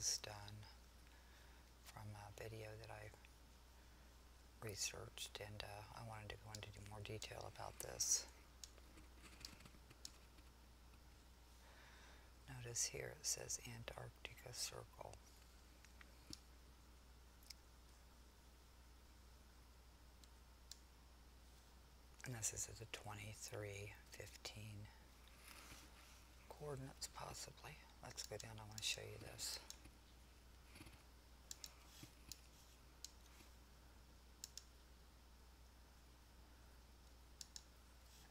was done from a video that I researched, and I wanted to go into more detail about this. Notice here it says Antarctica Circle. And this is at the 23:15 coordinates, possibly. Let's go down. I want to show you this.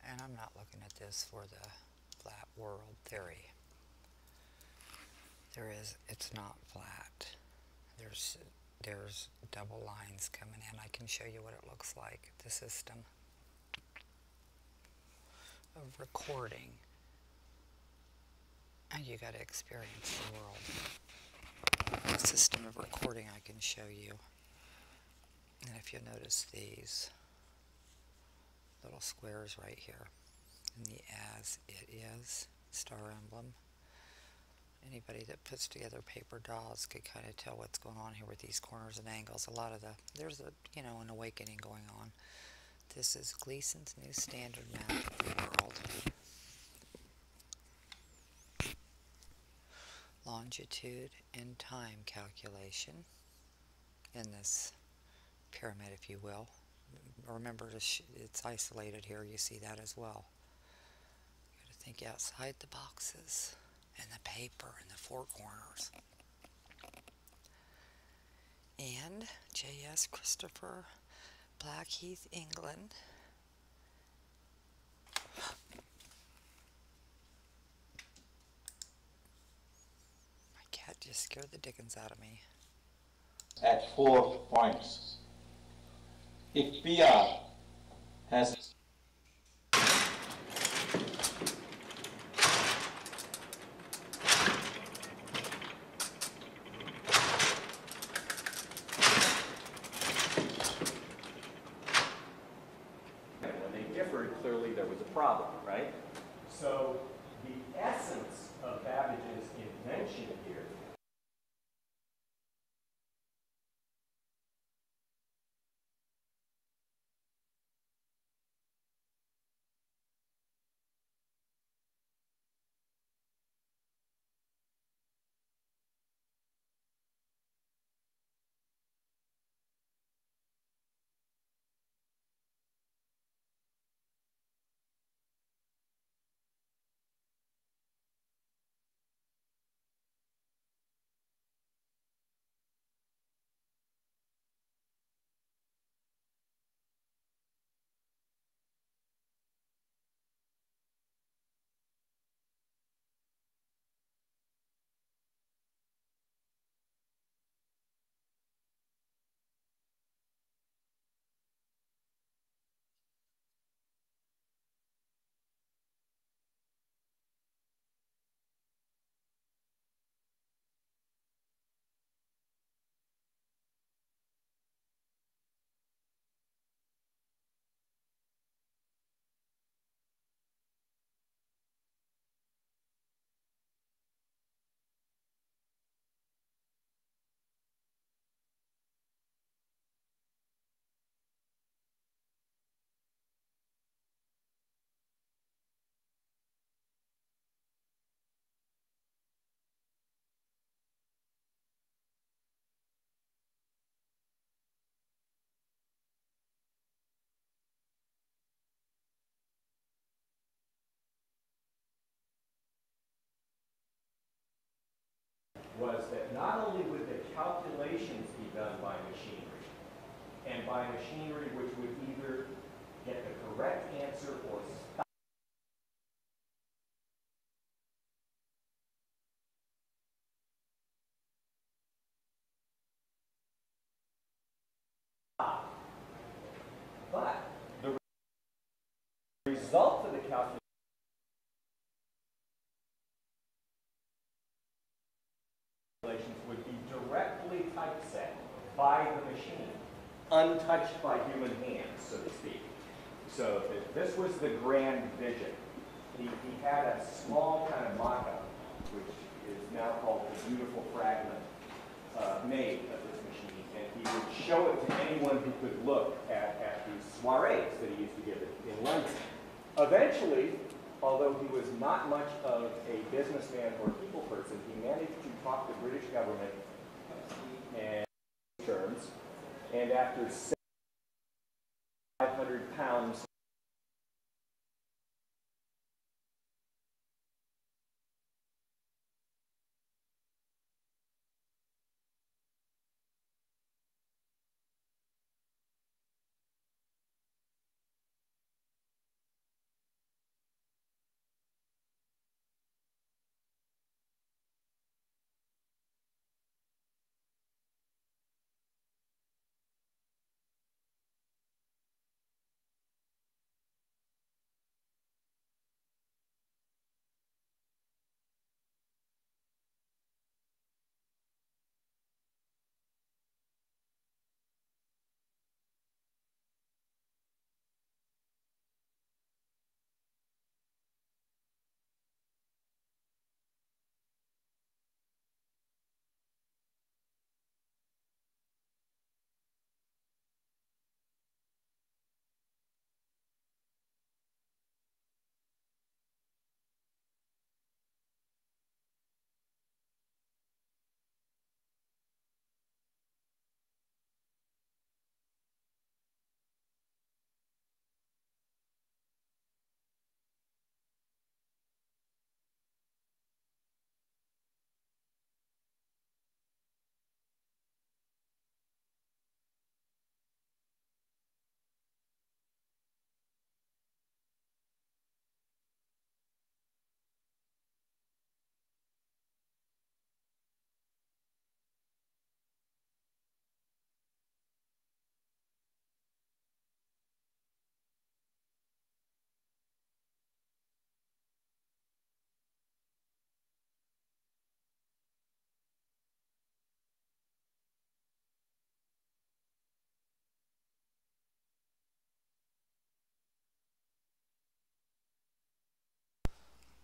And I'm not looking at this for the flat world theory. It's not flat. There's double lines coming in. I can show you what it looks like, the system of recording. And you got to experience the world. The system of recording I can show you. And if you notice these little squares right here, and the as it is star emblem. Anybody that puts together paper dolls could kind of tell what's going on here with these corners and angles. There's an awakening going on. This is Gleason's new standard map of the world. Longitude and time calculation in this pyramid, if you will. Remember, it's isolated here. You see that as well. You got to think outside the boxes and the paper and the four corners. And J.S. Christopher, Blackheath, England. My cat just scared the dickens out of me. At 4 points. If PR has clearly there was a problem, right? So the essence of Babbage's invention here was that not only would the calculations be done by machinery, and by machinery which would either get the correct answer or stop, but the result of the calculation would be directly typeset by the machine, untouched by human hands, so to speak. So this was the grand vision. He had a small kind of mock-up, which is now called the beautiful fragment made of this machine, and he would show it to anyone who could look at these soirees that he used to give in London. Eventually, although he was not much of a businessman or people person, he managed to talk the British government in terms, and after 500 pounds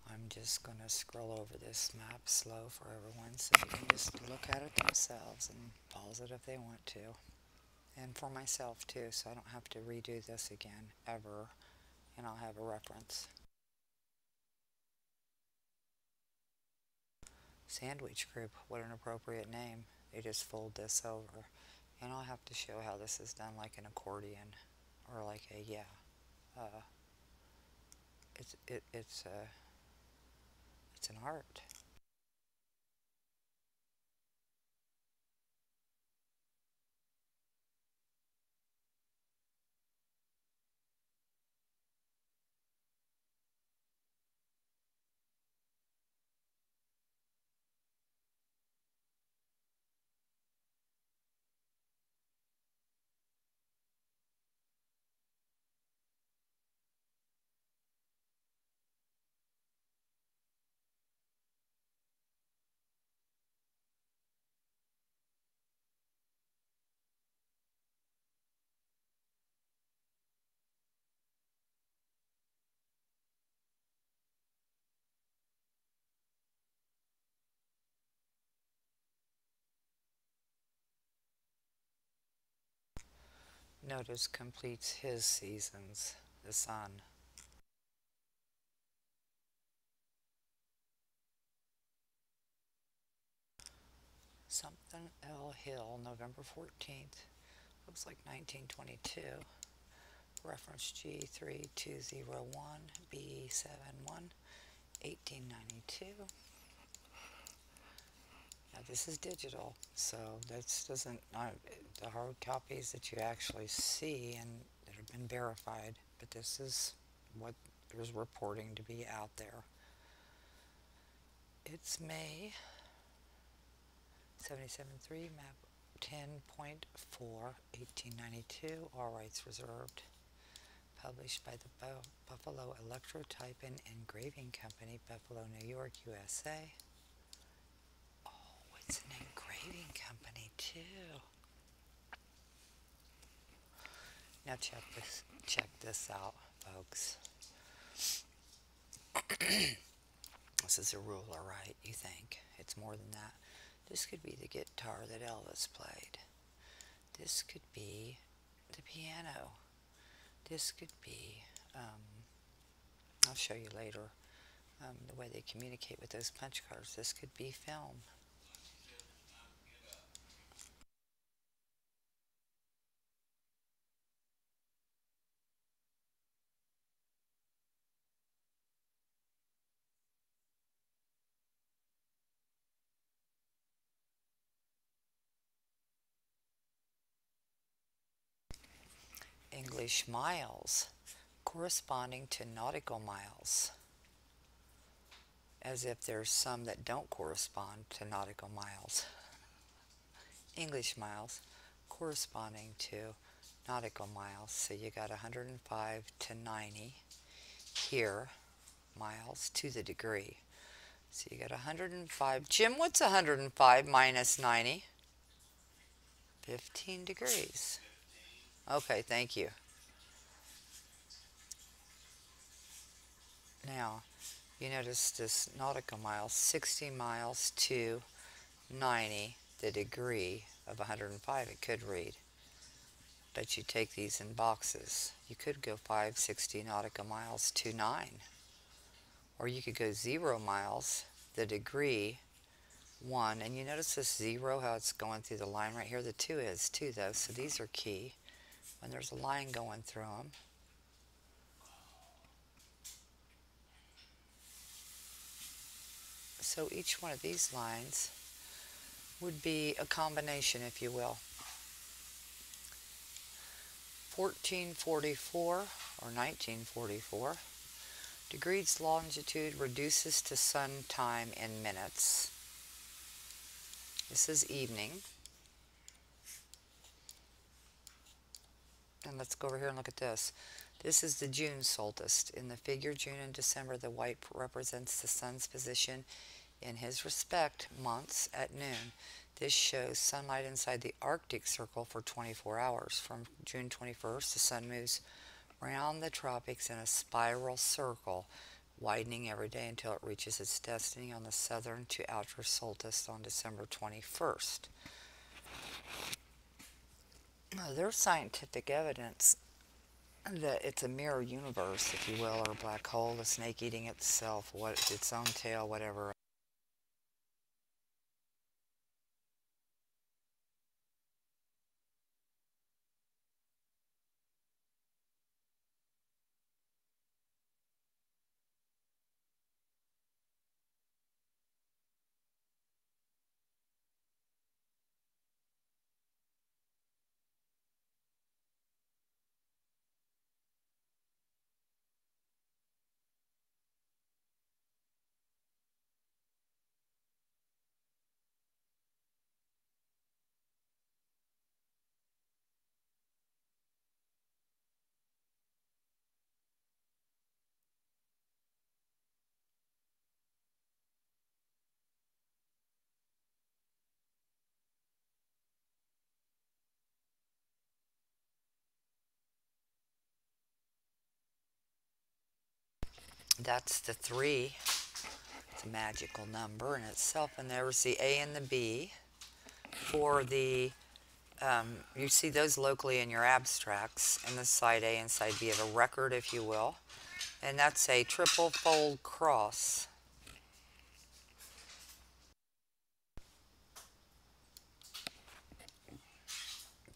I'm just going to scroll over this map slow for everyone so you can just look at it themselves and pause it if they want to. And for myself too, so I don't have to redo this again ever, and I'll have a reference. Sandwich group, what an appropriate name. They just fold this over. And I'll have to show how this is done like an accordion, or like a, it's an art. Notice completes his seasons, the sun. Something L Hill, November 14th. Looks like 1922. Reference G3201B71, 1892. Now this is digital, so this doesn't, the hard copies that you actually see and that have been verified, but this is what is reporting to be out there. It's May 77.3, map 10.4, 1892, all rights reserved. Published by the Buffalo Electrotype and Engraving Company, Buffalo, New York, USA. Oh, it's an engraving company too. Now check this out, folks. This is a ruler, right? You think it's more than that? This could be the guitar that Elvis played. This could be the piano. This could be, I'll show you later, the way they communicate with those punch cards. This could be film. English miles corresponding to nautical miles, as if there's some that don't correspond to nautical miles. English miles corresponding to nautical miles. So you got 105 to 90 here, miles to the degree. So you got 105. Jim, what's 105 minus 90? 15 degrees. Okay, thank you. Now, you notice this nautical miles, 60 miles to 90, the degree of 105 it could read. But you take these in boxes. You could go 560 nautical miles to 9. Or you could go 0 miles, the degree, 1. And you notice this 0, how it's going through the line right here? The 2 is too, though, so these are key. When there's a line going through them. So each one of these lines would be a combination, if you will. 1444 or 1944. Degrees longitude reduces to sun time in minutes. This is evening. And let's go over here and look at this. This is the June solstice. In the figure June and December, the white represents the sun's position in his respect months at noon. This shows sunlight inside the Arctic Circle for 24 hours. From June 21st, the sun moves around the tropics in a spiral circle, widening every day until it reaches its destiny on the southern to outer solstice on December 21st. Now, there's scientific evidence that it's a mirror universe, if you will, or a black hole, a snake eating itself, its own tail, whatever. That's the 3. It's a magical number in itself. And there's the A and the B for the, you see those locally in your abstracts, in the side A and side B of a record, if you will. And that's a triple fold cross.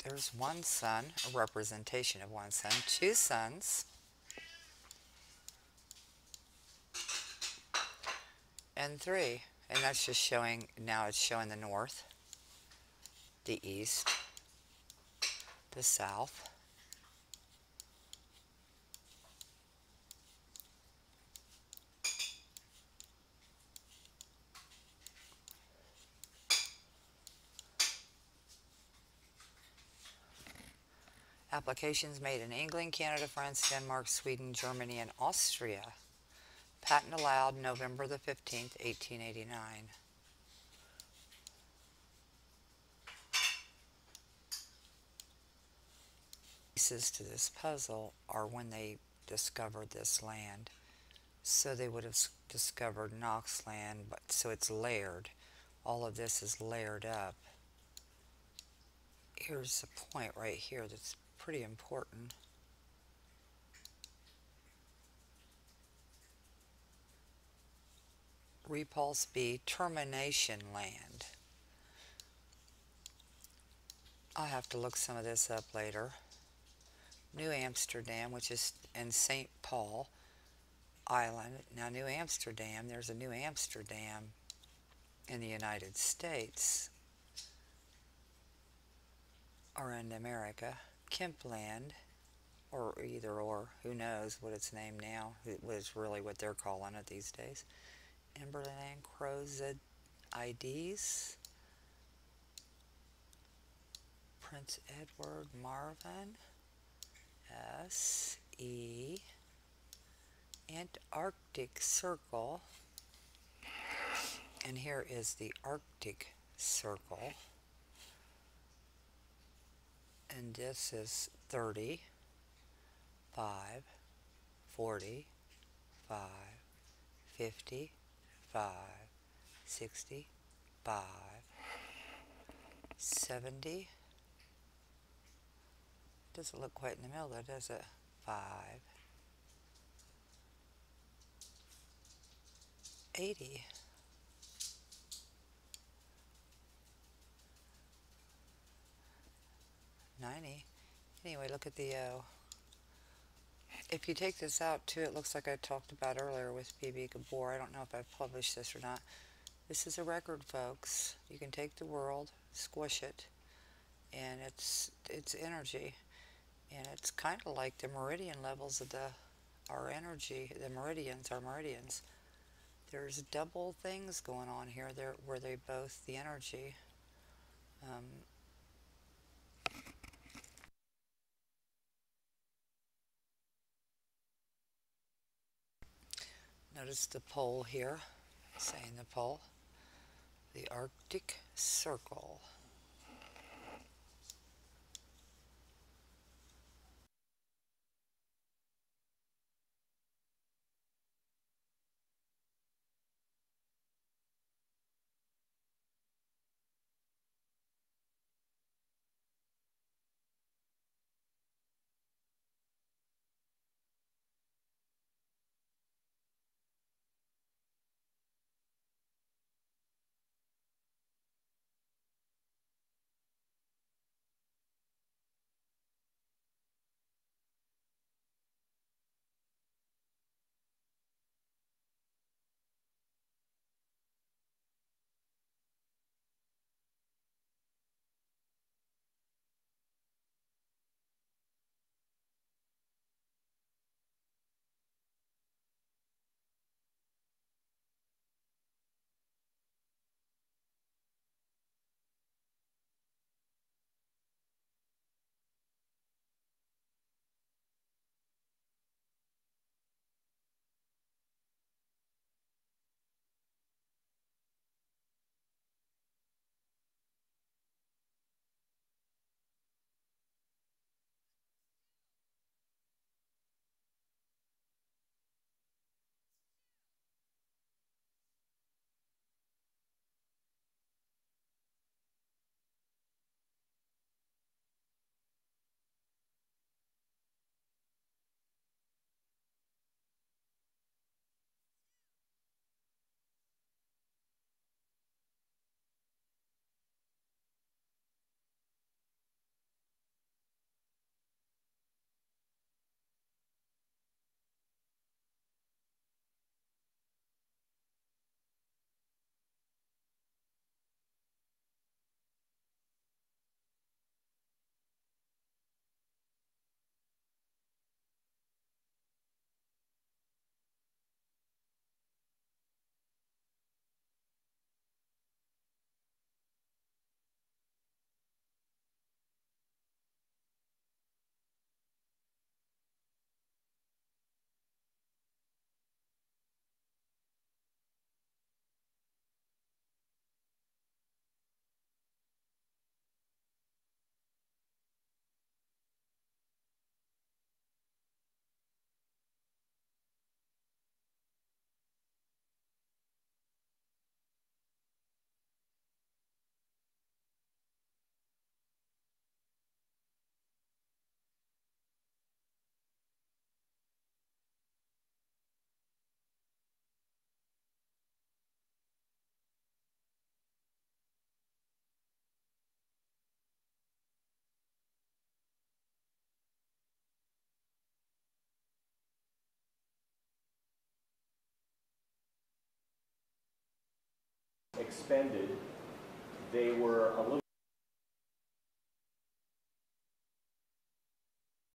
There's one sun, a representation of one sun, 2 suns, and 3. And that's just showing, now it's showing the north, the east, the south, applications made in England, Canada, France, Denmark, Sweden, Germany, and Austria. Patent allowed November the 15th, 1889. Pieces to this puzzle are when they discovered this land. So they would have discovered Knox land, but so it's layered. all of this is layered up. Here's a point right here that's pretty important. Repulse B, termination land. I'll have to look some of this up later. New Amsterdam, which is in St. Paul Island. Now, New Amsterdam, there's a New Amsterdam in the United States, or in America. Kempland, or either or, who knows what it's named now. It was really what they're calling it these days. Emberland, Crozet IDs. Prince Edward Marvin. S.E. Antarctic Circle. And here is the Arctic Circle. And this is 30, 5, 40, 5, 50, 5, 60, 5, 70. Doesn't look quite in the middle though, does it? 5, 80. 90. Anyway, look at the O. If you take this out too, it looks like I talked about earlier with B.B. Gabor. I don't know if I've published this or not. This is a record, folks. You can take the world, squish it, and it's energy. And it's kind of like the meridian levels of our energy, the meridians, our meridians. There's double things going on here where they both, the energy. Notice the pole here, saying the pole. The Arctic Circle. suspended, they were a little